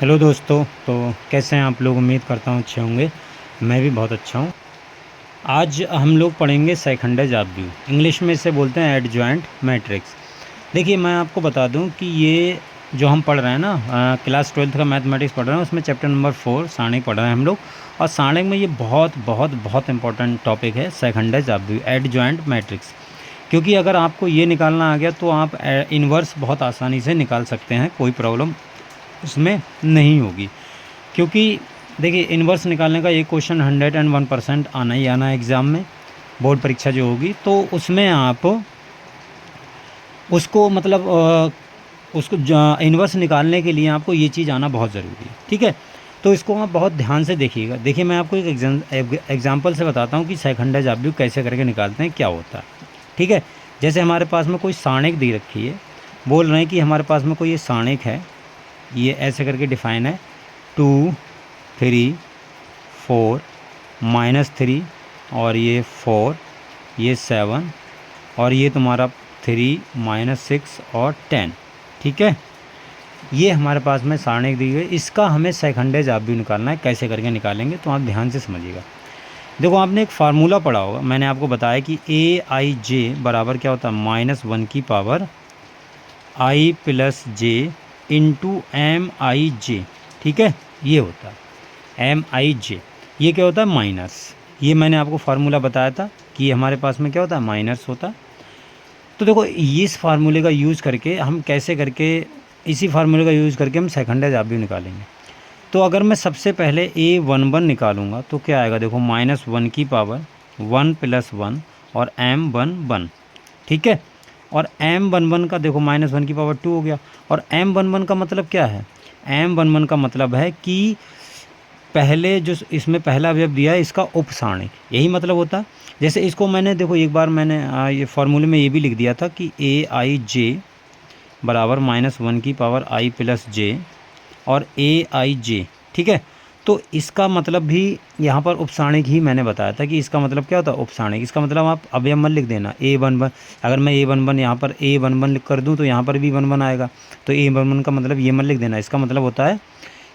Hello दोस्तों। तो कैसे हैं आप लोग? उम्मीद करता हूँ अच्छे होंगे। मैं भी बहुत अच्छा हूँ। आज हम लोग पढ़ेंगे सेकंडेज ऑफ व्यू। इंग्लिश में इसे बोलते हैं एडजॉइंट मैट्रिक्स। देखिए, मैं आपको बता दूं कि ये जो हम पढ़ रहे हैं ना, क्लास 12th का मैथमेटिक्स पढ़ रहे हैं, उसमें चैप्टर नंबर 4 सारणिक पढ़ रहे हैं हम लोग। और सारणिक में ये बहुत बहुत बहुत इंपॉर्टेंट टॉपिक है, सेकंडेज ऑफ व्यू, एडजॉइंट मैट्रिक्स। क्योंकि अगर आपको ये निकालना आ गया तो आप इन्वर्स बहुत आसानी से निकाल सकते हैं, कोई प्रॉब्लम उसमें नहीं होगी। क्योंकि देखिए, इन्वर्स निकालने का एक क्वेश्चन 101% आना ही आना है एग्ज़ाम में। बोर्ड परीक्षा जो होगी तो उसमें आप उसको मतलब उसको इन्वर्स निकालने के लिए आपको ये चीज़ आना बहुत ज़रूरी है। ठीक है, तो इसको आप बहुत ध्यान से देखिएगा। देखिए, मैं आपको एक एग्जांपल से बताता हूँ कि सेकंडेज ऑफ व्यू कैसे करके निकालते हैं, क्या होता है। ठीक है, जैसे हमारे पास में कोई सारणिक दी रखी है, बोल रहे हैं कि हमारे पास में कोई ये सारणिक है, ये ऐसे करके डिफाइन है 2 3 4 -3 और ये 4, ये 7 और ये तुम्हारा 3 -6 और 10। ठीक है, ये हमारे पास में सारणिक दी गई। इसका हमें सेकंडेज ऑफ व्यू निकालना है। कैसे करके निकालेंगे तो आप ध्यान से समझिएगा। देखो, आपने एक फार्मूला पढ़ा होगा, मैंने आपको बताया कि AIJ बराबर क्या होता है, -1 की power I + J into MIJ। ठीक है, ये होता है MIJ। ये क्या होता है, माइनस। ये मैंने आपको फार्मूला बताया था कि हमारे पास में क्या होता है, माइनस होता है। तो देखो, इस फार्मूले का यूज़ करके हम कैसे करके, इसी फार्मूले का यूज़ करके हम सेकंडेज ऑफ व्यू निकालेंगे। तो अगर मैं सबसे पहले A11 निकालूंगा तो क्या आएगा, देखो, -1 की पावर 1 + 1 और M11। ठीक है, और M11 का देखो -1 की पावर 2 हो गया। और M11 का मतलब क्या है, M11 का मतलब है कि पहले जो इसमें पहला अवयव दिया है इसका उपसारणिक, यही मतलब होता है। जैसे इसको मैंने देखो, एक बार मैंने ये फार्मूले में ये भी लिख दिया था कि AIJ बराबर -1 की पावर I + J और AIJ। ठीक है, तो इसका मतलब भी यहाँ पर उपसारणिक ही मैंने बताया था कि इसका मतलब क्या होता है, उपसारणिक। इसका मतलब आप अवयव मत लिख देना A11। अगर मैं A11 यहाँ पर A11 लिख कर दूँ तो यहाँ पर भी 11 आएगा। तो A11 का मतलब ये मत लिख देना। इसका मतलब होता है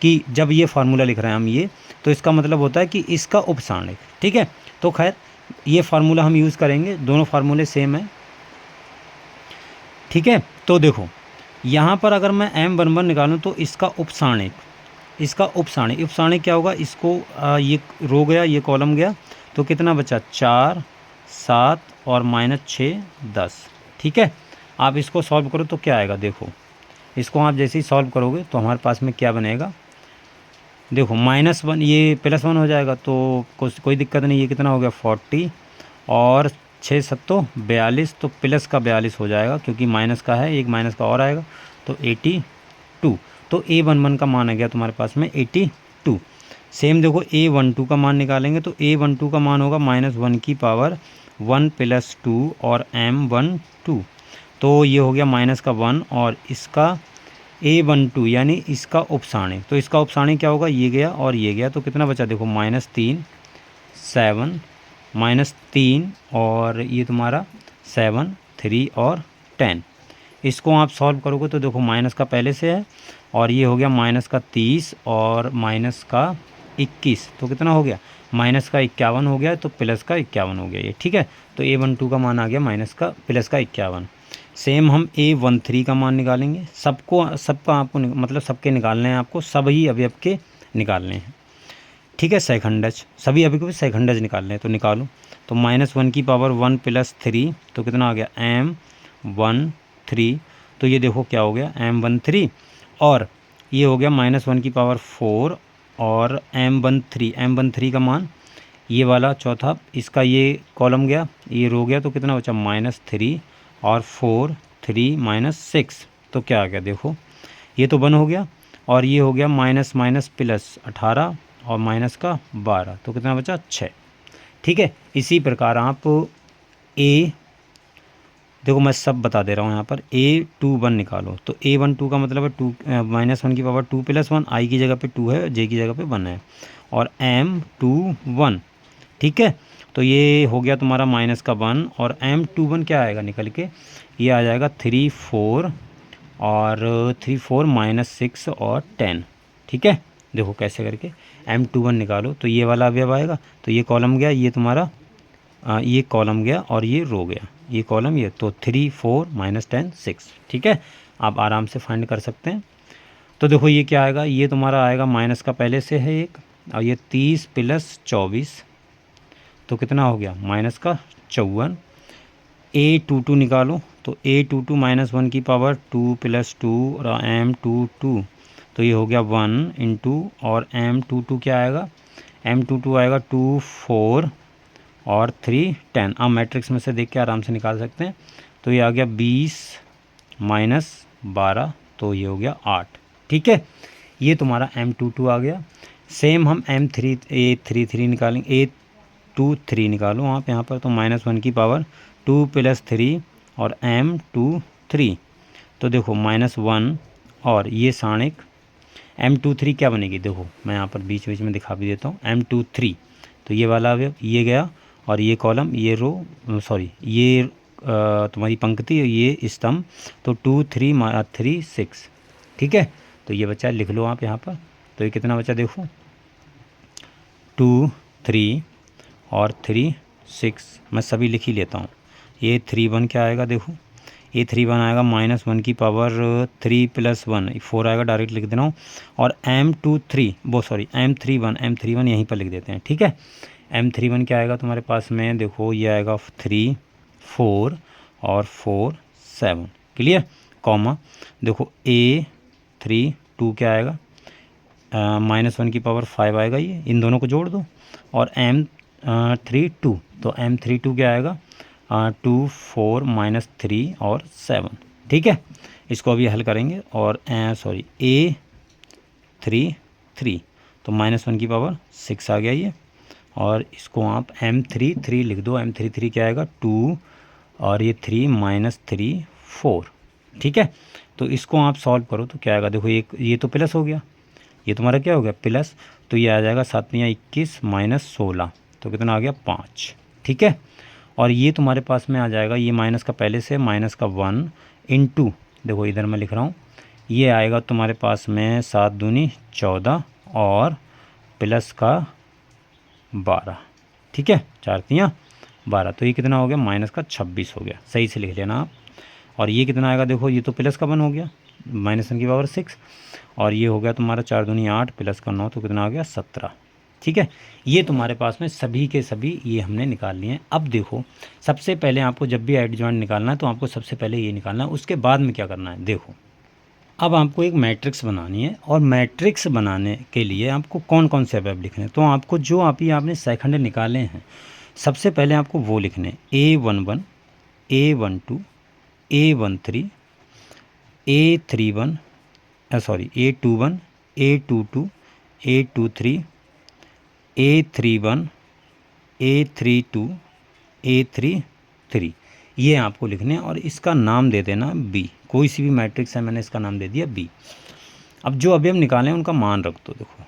कि जब ये फार्मूला लिख रहे हैं हम ये, तो इसका मतलब होता है कि इसका उपसारणिक। ठीक है, तो खैर ये फार्मूला हम यूज़ करेंगे, दोनों फार्मूले सेम है। ठीक है, तो देखो, यहाँ पर अगर मैं M11 निकालूँ तो इसका उपसारणिक, उपसारणिक क्या होगा, इसको ये रो गया, ये कॉलम गया, तो कितना बचा, 4 7 और -6 10। ठीक है, आप इसको सॉल्व करो तो क्या आएगा, देखो, इसको आप जैसे ही सॉल्व करोगे तो हमारे पास में क्या बनेगा, देखो, -1 ये +1 हो जाएगा तो कोई दिक्कत नहीं। ये कितना हो गया, 40 और 6 7 42, तो प्लस का 42 हो जाएगा क्योंकि माइनस का है, एक माइनस का और आएगा तो 82। तो A11 का मान आ गया तुम्हारे पास में 82। सेम देखो, A12 का मान निकालेंगे तो A12 का मान होगा -1 की पावर 1 + 2 और M12। तो ये हो गया माइनस का 1 और इसका A12 यानी इसका उपसारणिक। तो इसका उपसारणिक क्या होगा, ये गया और ये गया, तो कितना बचा, देखो, -3 7 -3 और ये तुम्हारा 7 3 और 10। इसको आप सॉल्व करोगे तो देखो, माइनस का पहले से है और ये हो गया माइनस का 30 और माइनस का 21, तो कितना हो गया, माइनस का 51 हो गया, तो प्लस का 51 हो गया ये। ठीक है, तो A12 का मान आ गया प्लस का 51। सेम हम A13 का मान निकालेंगे। सबका आपको मतलब सबके निकालने हैं, आपको सभी अवयव के निकालने हैं। ठीक है, सेकंडज, सभी अवयव के सेकंडज निकालने हैं तो निकालो। तो -1 की पावर 1 + 3, तो कितना आ गया, M13। तो ये देखो क्या हो गया, M13 और ये हो गया -1 की पावर 4 और M13 का मान ये वाला चौथा, इसका ये कॉलम गया, ये रो गया, तो कितना बचा, -3 और 4 3 -6, तो क्या आ गया, देखो, ये तो 1 हो गया और ये हो गया माइनस माइनस प्लस 18 और माइनस का 12, तो कितना बचा, 6। ठीक है, इसी प्रकार आप ए, देखो मैं सब बता दे रहा हूँ यहाँ पर, A21 निकालो तो A12 का मतलब है 2 -1 की पावर 2 + 1, I की जगह पे 2 है, J की जगह पे 1 है और M21। ठीक है, तो ये हो गया तुम्हारा माइनस का 1 और M21 क्या आएगा निकल के, ये आ जाएगा 3 4 और 3 4 -6 और 10। ठीक है, देखो कैसे करके M21 निकालो तो ये वाला अवयव आएगा, तो ये कॉलम गया, ये तुम्हारा ये कॉलम गया और ये रो गया, ये कॉलम ये, तो 3 4 -10 6। ठीक है, आप आराम से फाइंड कर सकते हैं। तो देखो ये क्या आएगा, ये तुम्हारा आएगा माइनस का पहले से है एक, और ये 30 + 24 तो कितना हो गया माइनस का 54। A22 निकालो तो A22 -1 की पावर 2 + 2 और M22 तो ये हो गया 1 इंटू, और M22 क्या आएगा, M22 आएगा 2 4 और 3 10। आप मैट्रिक्स में से देख के आराम से निकाल सकते हैं। तो ये आ गया 20 - 12 तो ये हो गया 8। ठीक है, ये तुम्हारा M22 आ गया। सेम हम A33 निकालेंगे, A23 निकालो आप यहाँ पर, तो -1 की पावर 2 + 3 और M23 तो देखो -1 और ये साणिक M23 क्या बनेगी, देखो मैं यहाँ पर बीच बीच में दिखा भी देता हूँ। M23 तो ये वाला अवयव ये गया, और ये कॉलम ये रो सॉरी ये तुम्हारी पंक्ति, ये स्तंभ, तो 2 3 3 6। ठीक है, तो ये बच्चा लिख लो आप यहाँ पर। तो ये कितना बचा देखो, 2 3 और 3 6, मैं सभी लिख ही लेता हूँ। ये 31 क्या आएगा देखो, ये 31 आएगा -1 की पावर 3 + 1 4 आएगा, डायरेक्ट लिख दे रहा हूँ। और M31 यहीं पर लिख देते हैं। ठीक है, M31 क्या आएगा तुम्हारे पास में, देखो ये आएगा 3 4 और 4 7। क्लियर, कॉमा देखो A32 क्या आएगा, -1 की पावर 5 आएगा, ये इन दोनों को जोड़ दो, और M32 तो M32 क्या आएगा 2 4 -3 और 7। ठीक है, इसको अभी हल करेंगे। और A33 तो -1 की पावर 6 आ गया ये, और इसको आप M33 लिख दो। M33 क्या आएगा 2 और ये 3 -3 4। ठीक है, तो इसको आप सॉल्व करो तो क्या आएगा, देखो ये तो प्लस हो गया, ये तुम्हारा क्या हो गया प्लस, तो ये आ जाएगा 7 × 21 -16 तो कितना आ गया 5। ठीक है, और ये तुम्हारे पास में आ जाएगा, ये माइनस का पहले से माइनस का 1 इंटू, देखो इधर मैं लिख रहा हूँ, ये आएगा तुम्हारे पास में 7 दूनी 14 और प्लस का 12। ठीक है, 4 × 12 तो ये कितना हो गया -26 हो गया, सही से लिख लेना आप। और ये कितना आएगा देखो, ये तो प्लस का 1 हो गया -1 की पावर 6, और ये हो गया तुम्हारा 4 दूनी 8 प्लस का 9 तो कितना आ गया 17। ठीक है, ये तुम्हारे पास में सभी के सभी ये हमने निकाल लिए हैं। अब देखो सबसे पहले आपको जब भी ऐड जॉइंट निकालना है तो आपको सबसे पहले ये निकालना है, उसके बाद में क्या करना है देखो। अब आपको एक मैट्रिक्स बनानी है, और मैट्रिक्स बनाने के लिए आपको कौन कौन से अवयव लिखने हैं, तो आपको जो आपने सेकंड निकाले हैं सबसे पहले आपको वो लिखने A11 A12 A13 A31 A21 A22 A23 A31 A32 A33 ये आपको लिखने हैं, और इसका नाम दे देना B। कोई सी भी मैट्रिक्स है, मैंने इसका नाम दे दिया B। अब जो अवयव निकाले हैं उनका मान रख दो, देखो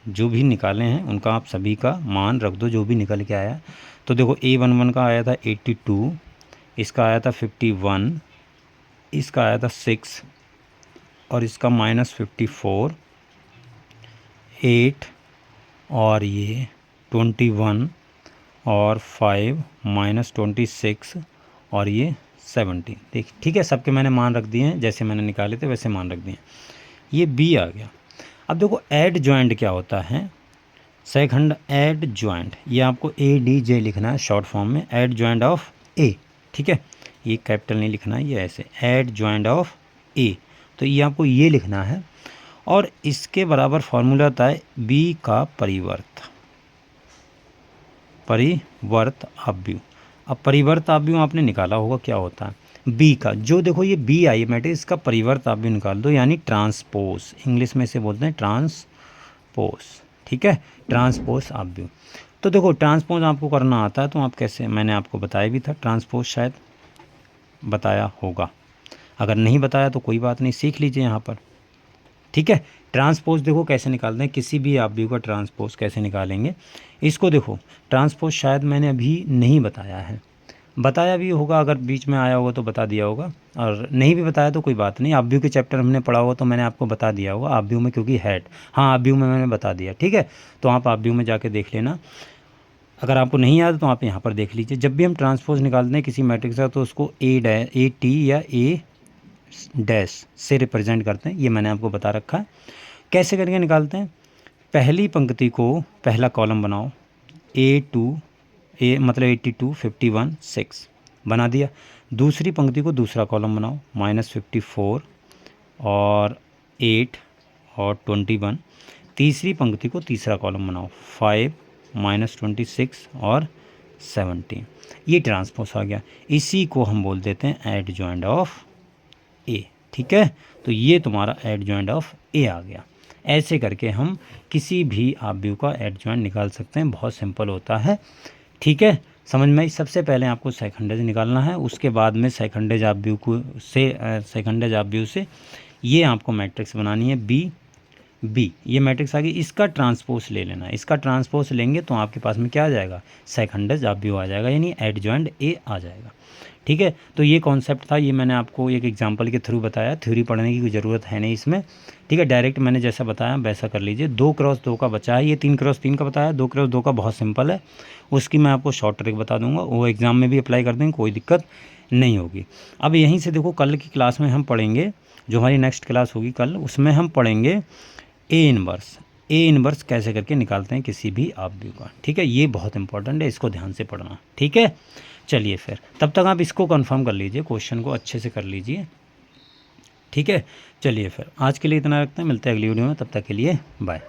जो भी निकाले हैं उनका आप सभी का मान रख दो, जो भी निकल के आया। तो देखो A11 का आया था 82, इसका आया था 51, इसका आया था 6, और इसका -54 8 और ये 21 और 5 -26 और ये 17। देखिए ठीक है, सबके मैंने मान रख दिए हैं, जैसे मैंने निकाले थे वैसे मान रख दिए। ये B आ गया। अब देखो ऐड जॉइंट क्या होता है, सेकंड ऐड जॉइंट, ये आपको ADJ लिखना है शॉर्ट फॉर्म में, ऐड जॉइंट ऑफ A। ठीक है, ये कैपिटल नहीं लिखना है, ये ऐसे ऐड जॉइंट ऑफ A, तो ये आपको ये लिखना है। और इसके बराबर फॉर्मूला होता है B का परिवर्त अवयव। अब परिवर्त अवयव आपने निकाला होगा क्या होता है, B का जो देखो ये B आई मैट्रिक्स, इसका परिवर्त अवयव निकाल दो, यानी ट्रांसपोज, इंग्लिश में इसे बोलते हैं ट्रांसपोज। ठीक है, ट्रांसपोज अवयव। तो देखो ट्रांसपोज आपको करना आता है तो आप कैसे, मैंने आपको बताया भी था, ट्रांसपोज शायद बताया होगा, अगर नहीं बताया तो कोई बात नहीं, सीख लीजिए यहाँ पर। ठीक है, ट्रांसपोज देखो कैसे निकालते हैं, किसी भी अवयव का ट्रांसपोज कैसे निकालेंगे, इसको देखो ट्रांसपोज शायद मैंने अभी नहीं बताया है, बताया भी होगा, अगर बीच में आया होगा तो बता दिया होगा, और नहीं भी बताया तो कोई बात नहीं। आप व्यू के चैप्टर हमने पढ़ा होगा तो मैंने आपको बता दिया होगा आप व्यू में, क्योंकि हेड, हाँ आप व्यू में मैंने बता दिया, ठीक है। तो आप व्यू में जाके देख लेना। अगर आपको नहीं याद तो आप यहाँ पर देख लीजिए। जब भी हम ट्रांसपोज निकालते हैं किसी मैट्रिक्स का तो उसको ए टी या ए डैश से रिप्रेजेंट करते हैं, ये मैंने आपको बता रखा है। कैसे करके निकालते हैं? पहली पंक्ति को पहला कॉलम बनाओ, ए मतलब 82 51 6 बना दिया। दूसरी पंक्ति को दूसरा कॉलम बनाओ, -54 और 8 और 21। तीसरी पंक्ति को तीसरा कॉलम बनाओ, 5 -26 और 17। ये ट्रांसपोज आ गया। इसी को हम बोल देते हैं एडजॉइंट ऑफ ए, ठीक है। तो ये तुम्हारा एडजॉइंट ऑफ ए आ गया। ऐसे करके हम किसी भी व्यू का एडजॉइंट निकाल सकते हैं, बहुत सिंपल होता है, ठीक है। समझ में आई? सबसे पहले आपको सेकंडेज निकालना है, उसके बाद में सेकंडेज व्यू को सेकंडेज व्यू से ये आपको मैट्रिक्स बनानी है बी ये मैट्रिक्स आ गई। इसका ट्रांसपोज ले लेना, इसका ट्रांसपोज लेंगे तो आपके पास में क्या आ जाएगा? सेकंडेज व्यू आ जाएगा, यानी एडजॉइंट ए आ जाएगा, ठीक है। तो ये कॉन्सेप्ट था, ये मैंने आपको एक एग्जांपल के थ्रू बताया। थ्योरी पढ़ने की कोई ज़रूरत है नहीं इसमें, ठीक है। डायरेक्ट मैंने जैसा बताया वैसा कर लीजिए। 2x2 का बचा है, ये 3x3 का बताया। 2x2 का बहुत सिंपल है, उसकी मैं आपको शॉर्ट ट्रिक बता दूंगा, वो एग्ज़ाम में भी अप्लाई कर देंगे, कोई दिक्कत नहीं होगी। अब यहीं से देखो, कल की क्लास में हम पढ़ेंगे, जो हमारी नेक्स्ट क्लास होगी कल, उसमें हम पढ़ेंगे ए इनवर्स कैसे करके निकालते हैं किसी भी व्यू का, ठीक है। ये बहुत इंपॉर्टेंट है, इसको ध्यान से पढ़ना, ठीक है। चलिए फिर तब तक आप इसको कंफर्म कर लीजिए, क्वेश्चन को अच्छे से कर लीजिए, ठीक है। चलिए फिर आज के लिए इतना रखते हैं, मिलते हैं अगली वीडियो में, तब तक के लिए बाय।